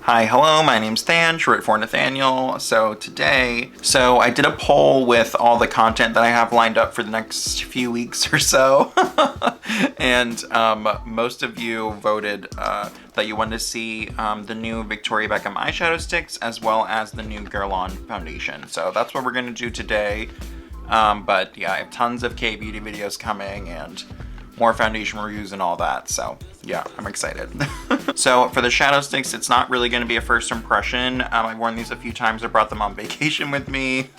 Hi, hello, my name's Than, short for Nathaniel. So I did a poll with all the content that I have lined up for the next few weeks or so. And most of you voted that you wanted to see the new Victoria Beckham eyeshadow sticks as well as the new Guerlain foundation. So that's what we're gonna do today. But yeah, I have tons of K-beauty videos coming and more foundation reviews and all that. So yeah, I'm excited. So for the shadow sticks, it's not really going to be a first impression. I've worn these a few times. I brought them on vacation with me.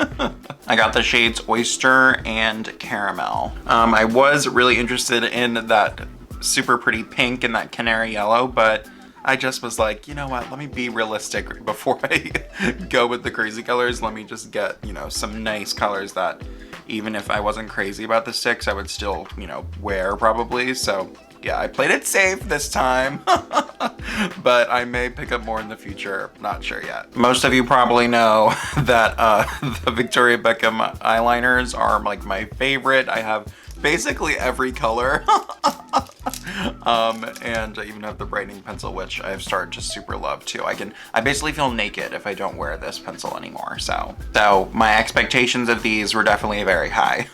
I got the shades Oyster and Caramel. I was really interested in that super pretty pink and that canary yellow, but I just was like, you know what, let me be realistic before I go with the crazy colors. Let me just get, you know, some nice colors that even if I wasn't crazy about the sticks, I would still, you know, wear probably. So yeah, I played it safe this time, but I may pick up more in the future. Not sure yet. Most of you probably know that the Victoria Beckham eyeliners are like my favorite. I have basically every color. And I even have the brightening pencil, which I've started to super love too. I basically feel naked if I don't wear this pencil anymore. So my expectations of these were definitely very high.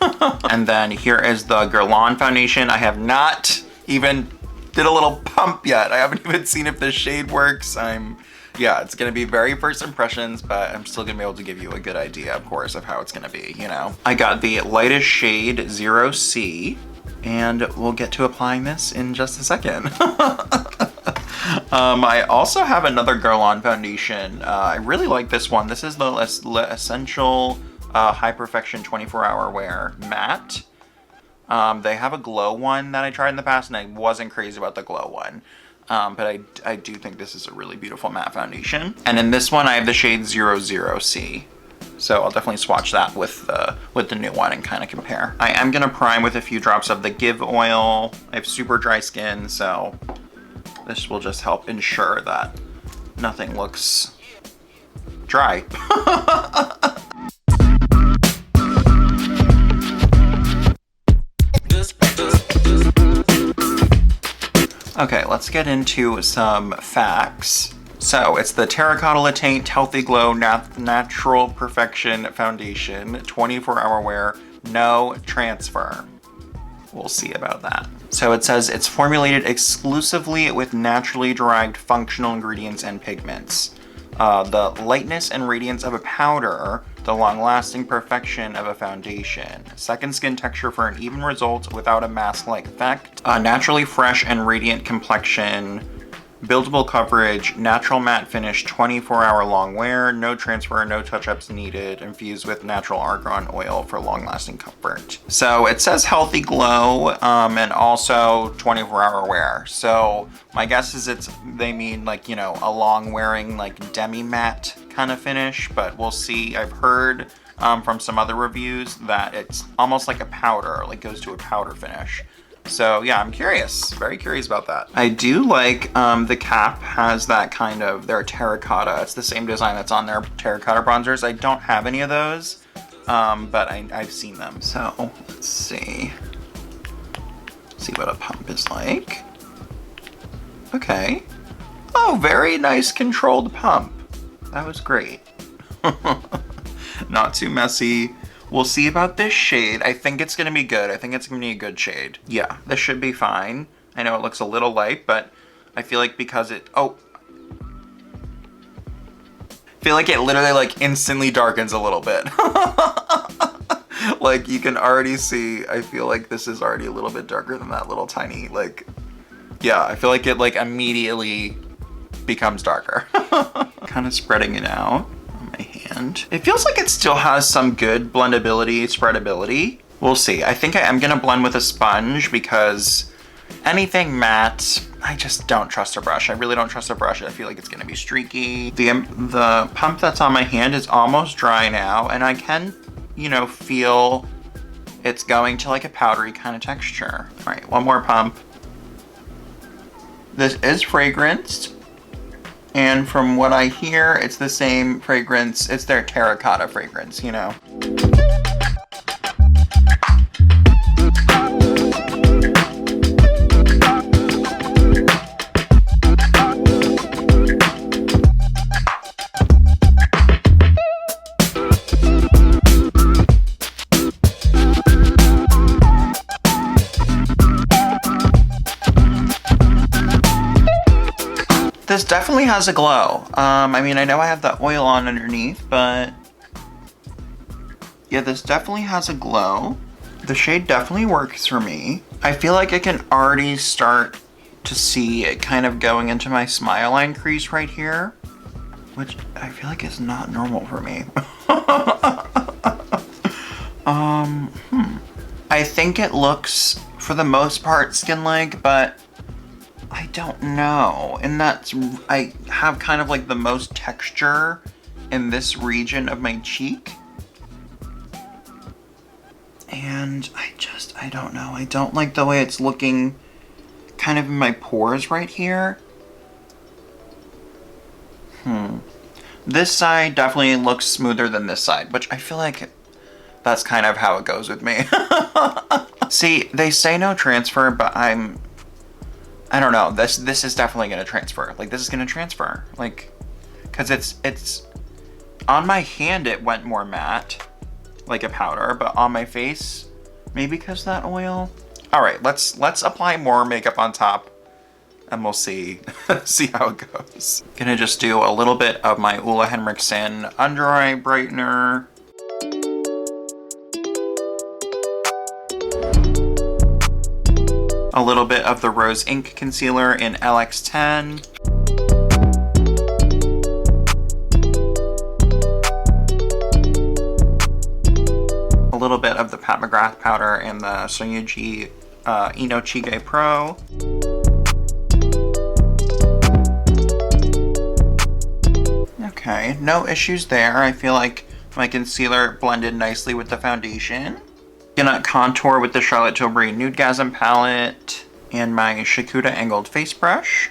And then here is the Guerlain foundation. I have not even did a little pump yet. I haven't even seen if the shade works. Yeah, it's gonna be very first impressions, but I'm still gonna be able to give you a good idea, of course, of how it's gonna be, you know. I got the lightest shade 0C, and we'll get to applying this in just a second. I also have another Guerlain foundation. I really like this one. This is the Essential High Perfection 24-Hour Wear Matte. They have a glow one that I tried in the past, and I wasn't crazy about the glow one. But I do think this is a really beautiful matte foundation. And in this one, I have the shade 00C. So I'll definitely swatch that with the new one and kind of compare. I am gonna prime with a few drops of the Give oil. I have super dry skin, so this will just help ensure that nothing looks dry. Okay, let's get into some facts. So it's the Terracotta Teint Healthy Glow Natural Perfection Foundation, 24-hour wear, no transfer. We'll see about that. So it says it's formulated exclusively with naturally derived functional ingredients and pigments. The lightness and radiance of a powder, the long-lasting perfection of a foundation. Second skin texture for an even result without a mask-like effect. Naturally fresh and radiant complexion. Buildable coverage, natural matte finish, 24-hour long wear, no transfer, no touch-ups needed, infused with natural argan oil for long-lasting comfort. So it says healthy glow and also 24-hour wear. So my guess is they mean like, you know, a long wearing like demi-matte kind of finish, but we'll see. I've heard from some other reviews that it's almost like a powder, like goes to a powder finish. So yeah, I'm curious, very curious about that. I do like the cap has that kind of, their terracotta. It's the same design that's on their terracotta bronzers. I don't have any of those, but I've seen them. So let's see what a pump is like. Okay. Oh, very nice controlled pump. That was great. Not too messy. We'll see about this shade. I think it's gonna be good. I think it's gonna be a good shade. Yeah, this should be fine. I know it looks a little light, but I feel like because it, I feel like it literally like instantly darkens a little bit. Like you can already see, I feel like this is already a little bit darker than that little tiny, like, yeah, I feel like it like immediately becomes darker. Kind of spreading it out. My hand. It feels like it still has some good blendability, spreadability. We'll see. I think I am gonna blend with a sponge because anything matte, I just don't trust a brush. I really don't trust a brush. I feel like it's gonna be streaky. The pump that's on my hand is almost dry now, and I can, you know, feel it's going to like a powdery kind of texture. All right, one more pump. This is fragranced. And from what I hear, it's the same fragrance. It's their terracotta fragrance, you know. definitely has a glow. I mean, I know I have that oil on underneath, but yeah, this definitely has a glow. The shade definitely works for me. I feel like I can already start to see it kind of going into my smile line crease right here, which I feel like is not normal for me. I think it looks, for the most part, skin-like, but I don't know. And I have kind of like the most texture in this region of my cheek. And I don't know. I don't like the way it's looking kind of in my pores right here. This side definitely looks smoother than this side, which I feel like that's kind of how it goes with me. See, they say no transfer, but I don't know. This is definitely gonna transfer. Like, this is gonna transfer. Like, cause it's on my hand it went more matte, like a powder, but on my face, maybe because of that oil. All right, let's apply more makeup on top, and we'll see see how it goes. Gonna just do a little bit of my Henriksen under eye brightener. A little bit of the Rose Ink Concealer in LX10. A little bit of the Pat McGrath powder in the Sonia G Inochige Pro. Okay, no issues there. I feel like my concealer blended nicely with the foundation. Gonna contour with the Charlotte Tilbury Nudegasm palette and my Shaquda angled face brush.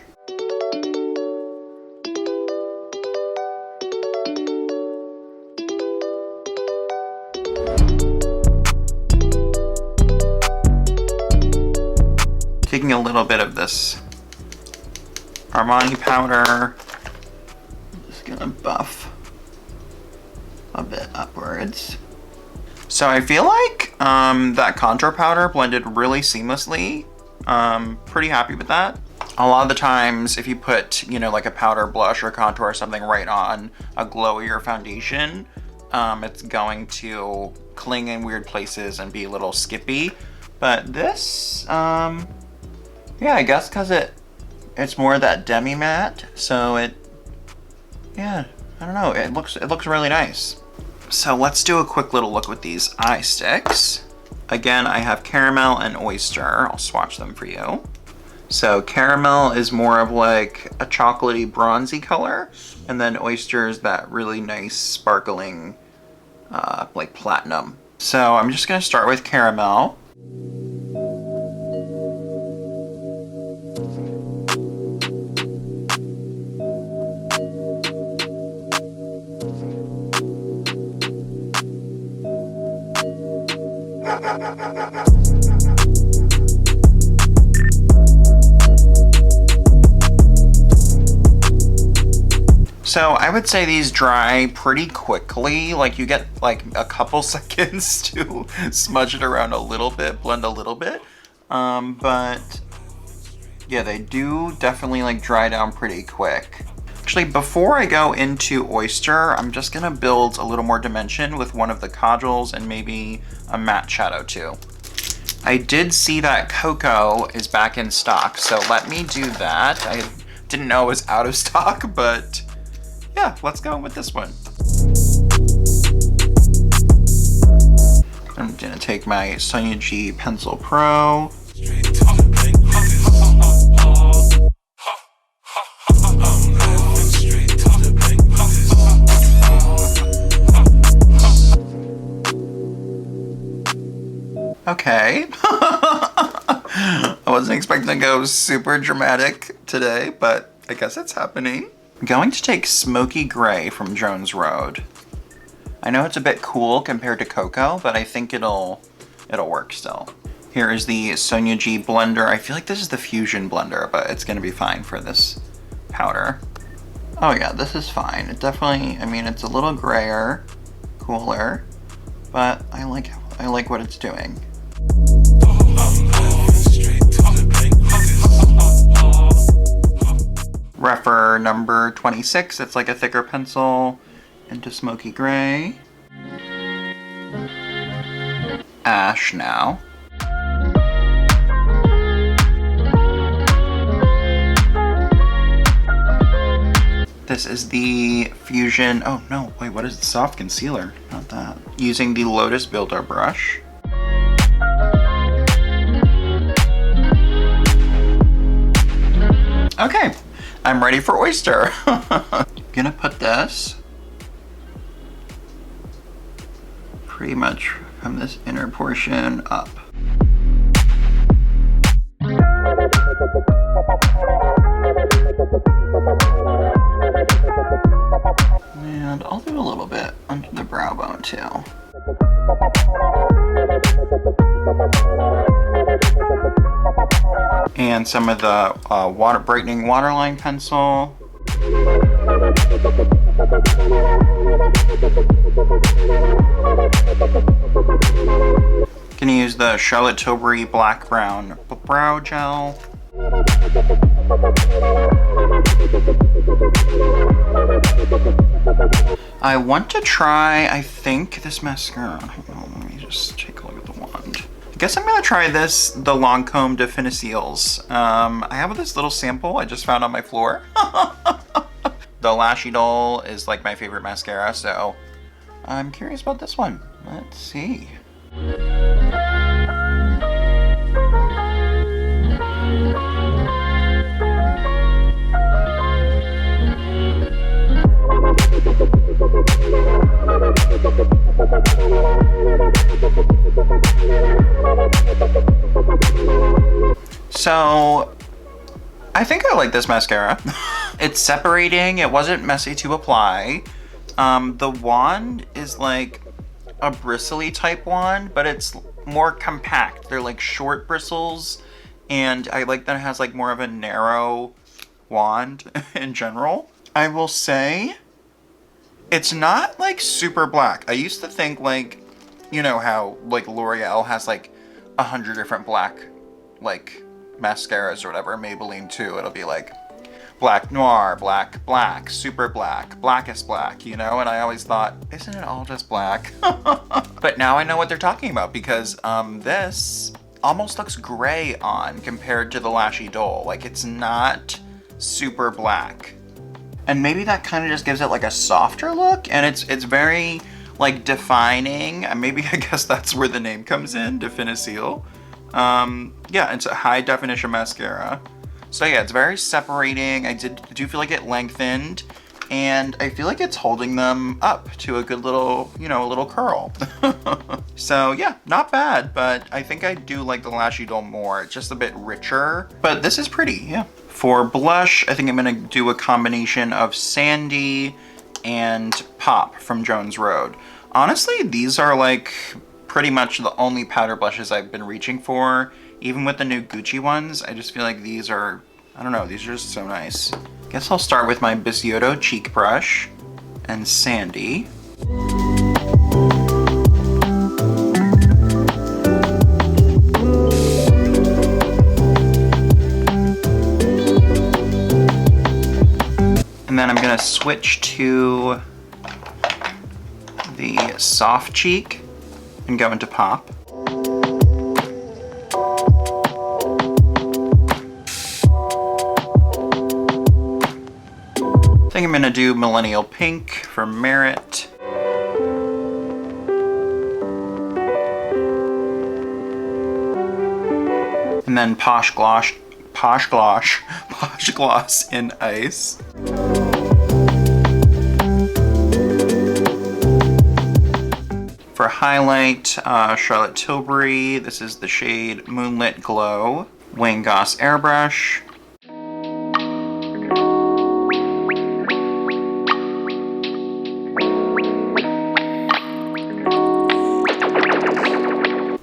Taking a little bit of this Armani powder. I'm just gonna buff a bit upwards. So I feel like that contour powder blended really seamlessly. Pretty happy with that. A lot of the times, if you put, you know, like a powder, blush, or contour or something right on a glowier foundation, it's going to cling in weird places and be a little skippy. But this, yeah, I guess because it's more of that demi matte, so yeah, I don't know. It looks really nice. So let's do a quick little look with these eye sticks. Again, I have Caramel and Oyster. I'll swatch them for you. So Caramel is more of like a chocolatey bronzy color, and then Oyster is that really nice sparkling like platinum. So I'm just gonna start with Caramel. So I would say these dry pretty quickly. Like, you get like a couple seconds to smudge it around a little bit, blend a little bit. But yeah, they do definitely like dry down pretty quick. Actually, before I go into Oyster, I'm just gonna build a little more dimension with one of the Kajals and maybe a matte shadow too. I did see that Cocao is back in stock, so let me do that. I didn't know it was out of stock, but yeah, let's go with this one. I'm gonna take my Sonia G Pencil Pro. Okay. I wasn't expecting to go super dramatic today, but I guess it's happening. I'm going to take Smoky Gray from Jones Road. I know it's a bit cool compared to Cocao, but I think it'll work still. Here is the Sonia G blender. I feel like this is the Fusion blender, but it's gonna be fine for this powder. Oh yeah, this is fine. It definitely, I mean, it's a little grayer, cooler, but I like what it's doing. Rephr number 26. It's like a thicker pencil into smoky gray. Ash now. This is the Fusion, oh no, wait, what is it? Soft concealer, not that. Using the Lotus Builder brush. Okay, I'm ready for Oyster. Gonna put this pretty much from this inner portion up. And I'll do a little bit under the brow bone too. And some of the brightening waterline pencil. Gonna use the Charlotte Tilbury Black Brown Brow Gel. I want to try, I think, this mascara. Hold on, let me just take a look at the wand. I guess I'm gonna try this, the Lancome Definicils. I have this little sample I just found on my floor. The Lash Idol is like my favorite mascara, so I'm curious about this one. Let's see. So, I think I like this mascara. It's separating, it wasn't messy to apply. The wand is like a bristly type wand, but it's more compact. They're like short bristles, and I like that it has like more of a narrow wand in general. I will say, it's not like super black. I used to think like, you know how like L'Oreal has like 100 different black like mascaras or whatever, Maybelline too, it'll be like black noir, black, super black, blackest black, you know? And I always thought, isn't it all just black? But now I know what they're talking about, because this almost looks gray on compared to the Lash Idol. Like, it's not super black. And maybe that kind of just gives it like a softer look, and it's very like defining. And maybe I guess that's where the name comes in, Definicil. Yeah, it's a high definition mascara. So yeah, it's very separating. I do feel like it lengthened, and I feel like it's holding them up to a good little, you know, a little curl. So yeah, not bad, but I think I do like the Lash Idol more. It's just a bit richer, but this is pretty, yeah. For blush, I think I'm gonna do a combination of Sandy and Pop from Jones Road. Honestly, these are like pretty much the only powder blushes I've been reaching for. Even with the new Gucci ones, I just feel like these are, I don't know, these are just so nice. Guess I'll start with my Bisciotto cheek brush and Sandy. And then I'm gonna switch to the soft cheek and go into Pop. I think I'm gonna do Millennial Pink from Merit. And then Posh Gloss in Ice. For highlight, Charlotte Tilbury. This is the shade Moonlit Glow. Wayne Goss Airbrush.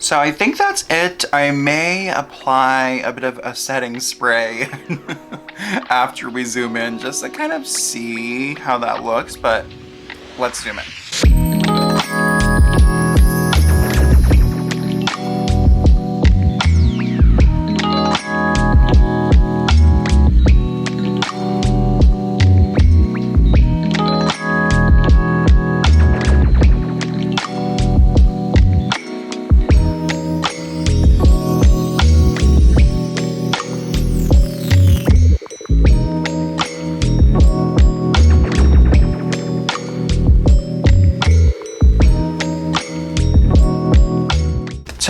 So I think that's it. I may apply a bit of a setting spray after we zoom in, just to kind of see how that looks, but let's zoom in.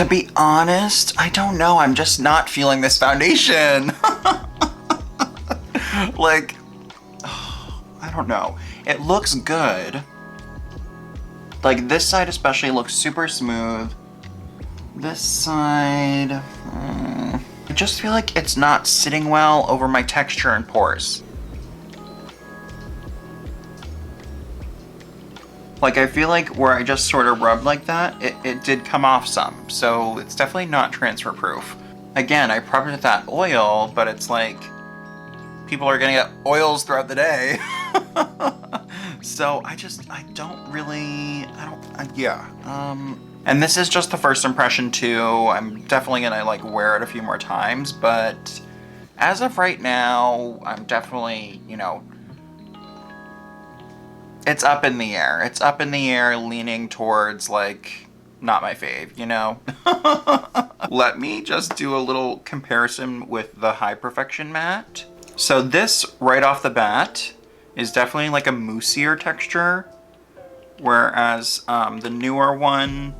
To be honest, I don't know. I'm just not feeling this foundation. Like, I don't know. It looks good. Like, this side especially looks super smooth. This side, I just feel like it's not sitting well over my texture and pores. Like, I feel like where I just sort of rubbed like that, it did come off some. So it's definitely not transfer proof. Again, I prepped it with that oil, but it's like, people are gonna get oils throughout the day. So I don't really, and this is just the first impression too. I'm definitely gonna like wear it a few more times, but as of right now, I'm definitely, you know, it's up in the air. It's up in the air, leaning towards like, not my fave, you know? Let me just do a little comparison with the High Perfection matte. So this, right off the bat, is definitely like a moussier texture, whereas the newer one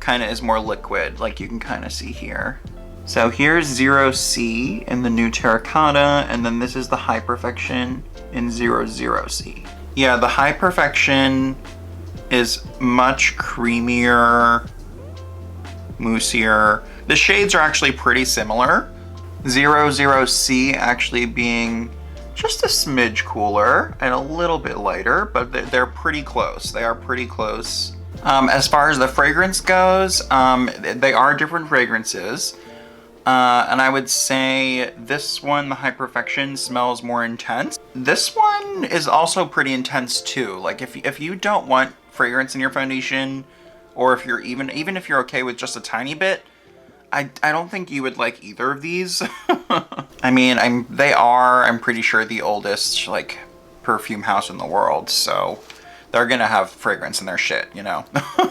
kind of is more liquid, like you can kind of see here. So here's 0C in the new Terracotta, and then this is the High Perfection in 00C. Yeah, the High Perfection is much creamier, moussier. The shades are actually pretty similar. 00C actually being just a smidge cooler and a little bit lighter, but they're pretty close. They are pretty close. As far as the fragrance goes, they are different fragrances. And I would say this one, the High Perfection, smells more intense. This one is also pretty intense too. Like if you don't want fragrance in your foundation, or if you're even if you're okay with just a tiny bit, I don't think you would like either of these. I mean, I'm pretty sure the oldest like perfume house in the world, so they're gonna have fragrance in their shit, you know?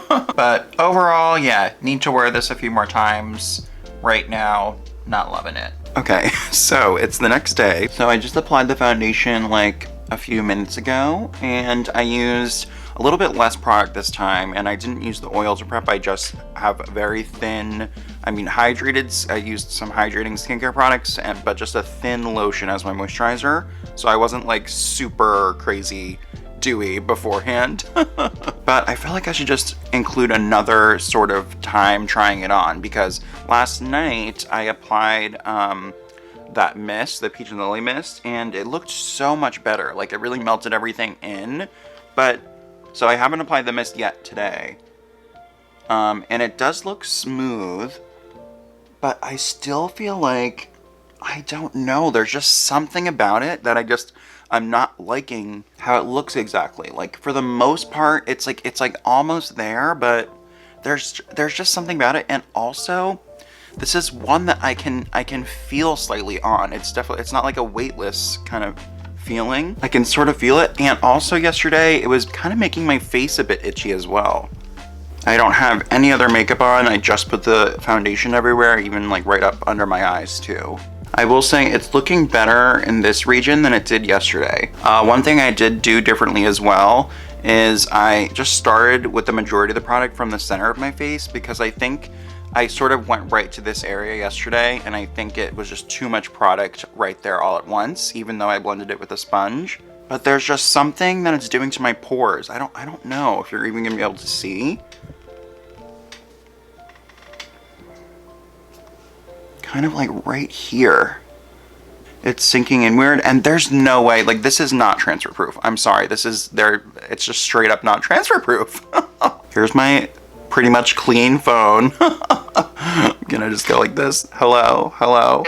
But overall, yeah, need to wear this a few more times. Right now, not loving it. Okay, so it's the next day. So I just applied the foundation like a few minutes ago, and I used a little bit less product this time, and I didn't use the oil to prep. I just have very thin, hydrated. I used some hydrating skincare products, but just a thin lotion as my moisturizer. So I wasn't like super crazy dewy beforehand. But I feel like I should just include another sort of time trying it on, because last night I applied that mist, the Peach and Lily mist, and it looked so much better. Like, it really melted everything in. But so I haven't applied the mist yet today, and it does look smooth, but I still feel like, I don't know, there's just something about it that I'm not liking how it looks exactly. Like, for the most part, it's like almost there, but there's just something about it. And also, this is one that I can feel slightly on. It's not like a weightless kind of feeling. I can sort of feel it. And also yesterday, it was kind of making my face a bit itchy as well. I don't have any other makeup on. I just put the foundation everywhere, even like right up under my eyes too. I will say it's looking better in this region than it did yesterday. One thing I did do differently as well is I just started with the majority of the product from the center of my face, because I think I sort of went right to this area yesterday, and I think it was just too much product right there all at once, even though I blended it with a sponge. But there's just something that it's doing to my pores. I don't know if you're even gonna be able to see. Kind of like right here. It's sinking in weird, and there's no way, like, this is not transfer proof. I'm sorry, it's just straight up not transfer proof. Here's my pretty much clean phone. I'm gonna just go like this. Hello, hello.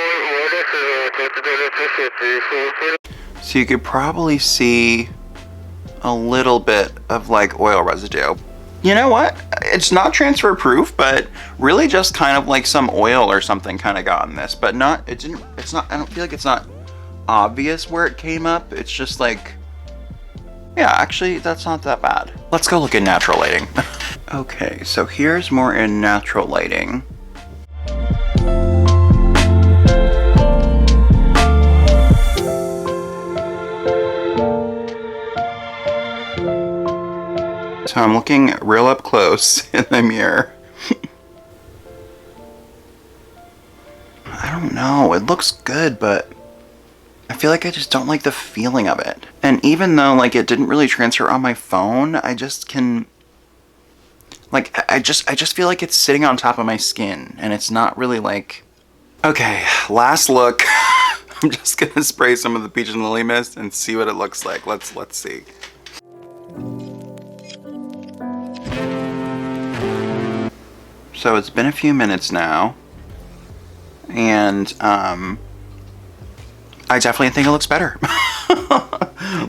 So you could probably see a little bit of like oil residue. You know what? It's not transfer proof, but really just kind of like some oil or something kind of got in this, but I don't feel like it's not obvious where it came up. It's just like, yeah, actually that's not that bad. Let's go look at natural lighting. Okay, so here's more in natural lighting. So I'm looking real up close in the mirror. know, it looks good, but I feel like I just don't like the feeling of it. And even though like it didn't really transfer on my phone, I just can, like, I just feel like it's sitting on top of my skin and it's not really like, okay, last look. I'm just gonna spray some of the Peach and Lily Mist and see what it looks like. Let's see. So it's been a few minutes now, and I definitely think it looks better.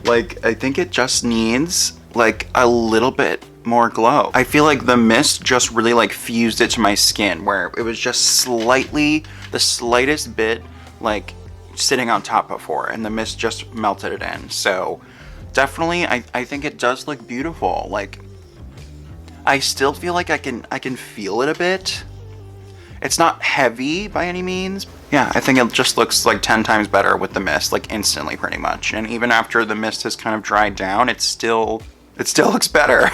Like, I think it just needs like a little bit more glow. I feel like the mist just really like fused it to my skin, where it was just slightly, the slightest bit like sitting on top before, and the mist just melted it in. So definitely I think it does look beautiful. Like, I still feel like I can feel it a bit. It's not heavy by any means. Yeah, I think it just looks like 10 times better with the mist, like instantly pretty much. And even after the mist has kind of dried down, it still looks better.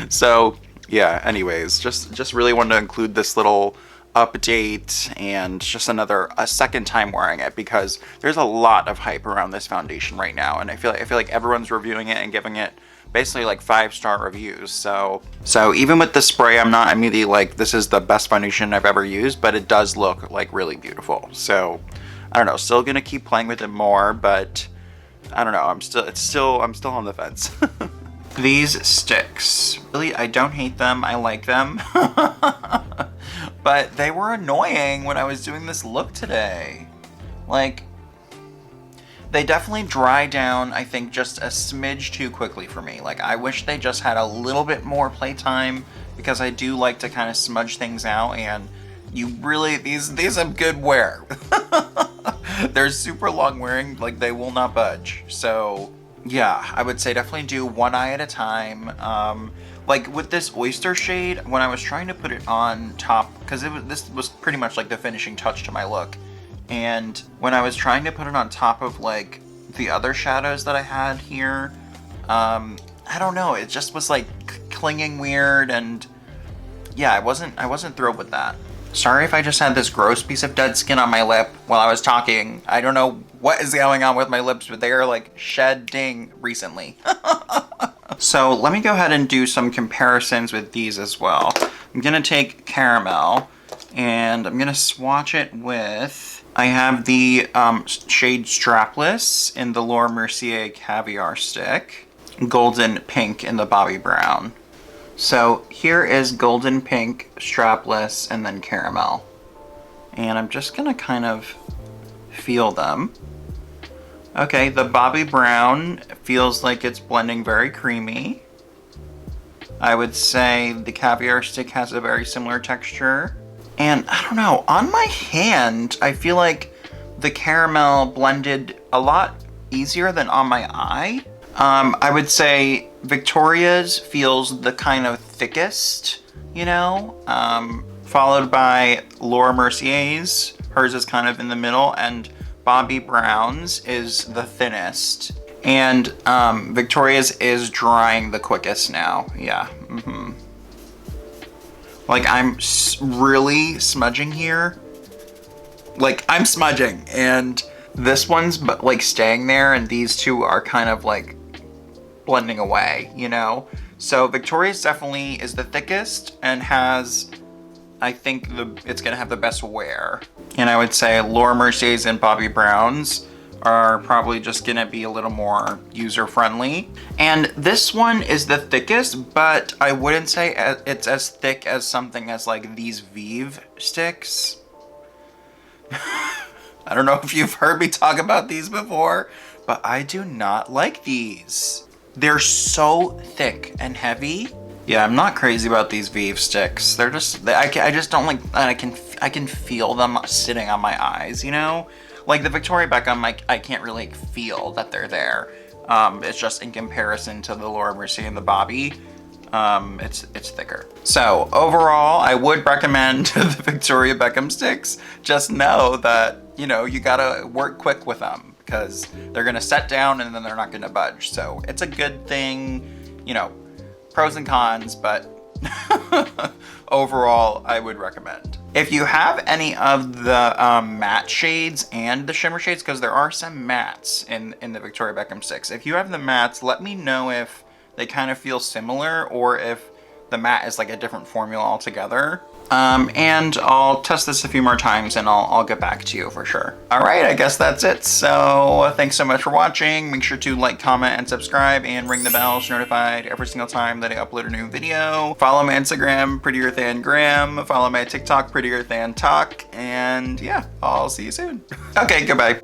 So yeah, anyways, just really wanted to include this little update and just a second time wearing it, because there's a lot of hype around this foundation right now, and I feel like everyone's reviewing it and giving it basically like 5-star reviews. So even with the spray, I'm not immediately like this is the best foundation I've ever used, but it does look like really beautiful. So I don't know, still gonna keep playing with it more, but I don't know, I'm still on the fence. These sticks, really, I don't hate them, I like them. But they were annoying when I was doing this look today. Like, they definitely dry down, I think, just a smidge too quickly for me. Like, I wish they just had a little bit more playtime, because I do like to kind of smudge things out, and you really, these have good wear. They're super long wearing, like they will not budge. So yeah, I would say definitely do one eye at a time. Like with this Oyster shade, when I was trying to put it on top, because this was pretty much like the finishing touch to my look, and when I was trying to put it on top of like the other shadows that I had here, I don't know, it just was like clinging weird, and yeah, I wasn't thrilled with that. Sorry if I just had this gross piece of dead skin on my lip while I was talking. I don't know what is going on with my lips, but they are like shedding recently. So let me go ahead and do some comparisons with these as well. I'm gonna take Caramel and I'm gonna swatch it with, I have the shade Strapless in the Laura Mercier Caviar Stick, Golden Pink in the Bobby Brown. So here is Golden Pink, Strapless, and then Caramel. And I'm just gonna kind of feel them. Okay, the Bobby Brown feels like it's blending very creamy. I would say the Caviar Stick has a very similar texture. And I don't know, on my hand, I feel like the Caramel blended a lot easier than on my eye. I would say Victoria's feels the kind of thickest, you know, followed by Laura Mercier's. Hers is kind of in the middle, and Bobby Brown's is the thinnest. And Victoria's is drying the quickest now. Yeah. Like, I'm really smudging here. Like, I'm smudging, and this one's like staying there, and these two are kind of like blending away, you know? So Victoria's definitely is the thickest and has, I think it's gonna have the best wear. And I would say Laura Mercier's and Bobby Brown's are probably just gonna be a little more user-friendly. And this one is the thickest, but I wouldn't say it's as thick as something as like these Vive sticks. I don't know if you've heard me talk about these before, but I do not like these. They're so thick and heavy. Yeah, I'm not crazy about these Vive sticks. They're just, I just don't like, I can feel them sitting on my eyes, you know? Like the Victoria Beckham, I can't really feel that they're there. It's just in comparison to the Laura Mercier and the Bobby, it's thicker. So overall, I would recommend the Victoria Beckham sticks. Just know that, you know, you gotta work quick with them, because they're gonna set down and then they're not gonna budge. So it's a good thing, you know, pros and cons, but overall, I would recommend. If you have any of the matte shades and the shimmer shades, because there are some mattes in the Victoria Beckham 6. If you have the mattes, let me know if they kind of feel similar or if the matte is like a different formula altogether. And I'll test this a few more times and I'll get back to you for sure. All right, I guess that's it. So thanks so much for watching. Make sure to like, comment, and subscribe and ring the bell so you're notified every single time that I upload a new video. Follow my Instagram, prettierthangram. Follow my TikTok, prettierthantalk. And yeah, I'll see you soon. Okay, goodbye.